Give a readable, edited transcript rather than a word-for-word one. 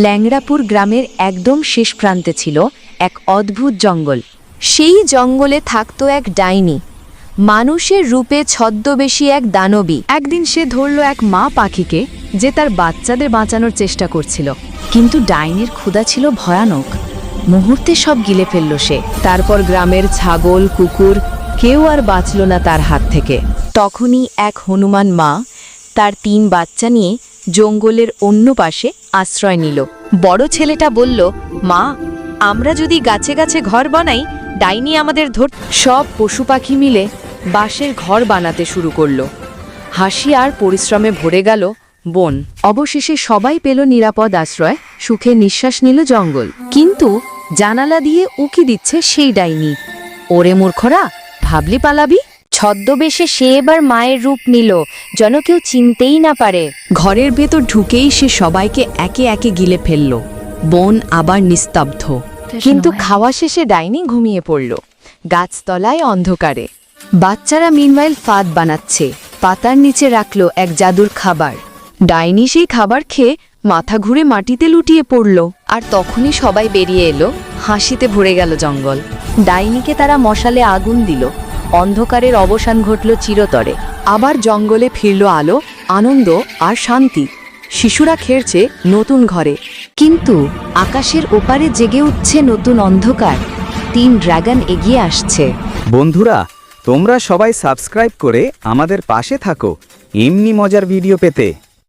ল্যাংড়াপুর গ্রামের একদম শেষ প্রান্তে ছিল এক অদ্ভুত জঙ্গল। সেই জঙ্গলে থাকত এক ডাইনি, মানুষের রূপে ছদ্মবেশী এক দানবী। একদিন সে ধরল এক মা পাখিকে, যে তার বাচ্চাদের বাঁচানোর চেষ্টা করছিল। কিন্তু ডাইনির ক্ষুধা ছিল ভয়ানক, মুহূর্তে সব গিলে ফেলল সে। তারপর গ্রামের ছাগল, কুকুর কেউ আর বাঁচল না তার হাত থেকে। তখনই এক হনুমান মা তার 3 বাচ্চা নিয়ে জঙ্গলের অন্য পাশে আশ্রয় নিল। বড় ছেলেটা বলল, মা, আমরা যদি গাছে গাছে ঘর বানাই, ডাইনি আমাদের সব পশু পাখি মিলে বাঁশের ঘর বানাতে শুরু করলো। হাসি আর পরিশ্রমে ভরে গেল বন। অবশেষে সবাই পেল নিরাপদ আশ্রয়, সুখে নিঃশ্বাস নিল জঙ্গল। কিন্তু জানালা দিয়ে উকি দিচ্ছে সেই ডাইনি। ওরে মূর্খরা, ভাবলি পালাবি? ছদ্মবেশে সে এবার মায়ের রূপ নিল, যেন কেউ চিনতেই না পারে। ঘরের ভেতর ঢুকেই সে সবাইকে একে একে গিলে ফেলল। বন আবার নিস্তব্ধ। কিন্তু খাওয়া শেষে ডাইনি ঘুমিয়ে পড়ল গাছতলায় অন্ধকারে। বাচ্চারা মিনওয়াইল ফাঁদ বানাচ্ছে, পাতার নিচে রাখলো এক জাদুর খাবার। ডাইনি সেই খাবার খেয়ে মাথা ঘুরে মাটিতে লুটিয়ে পড়ল। আর তখনই সবাই বেরিয়ে এলো, হাসিতে ভরে গেল জঙ্গল। ডাইনিকে তারা মশালে আগুন দিল, অন্ধকারের অবসান ঘটল চিরতরে। আবার জঙ্গলে ফিরল আলো, আনন্দ আর শান্তি। শিশুরা খেলছে নতুন ঘরে। কিন্তু আকাশের ওপারে জেগে উঠছে নতুন অন্ধকার। 3 ড্রাগন এগিয়ে আসছে। বন্ধুরা, তোমরা সবাই সাবস্ক্রাইব করে আমাদের পাশে থাকো এমনি মজার ভিডিও পেতে।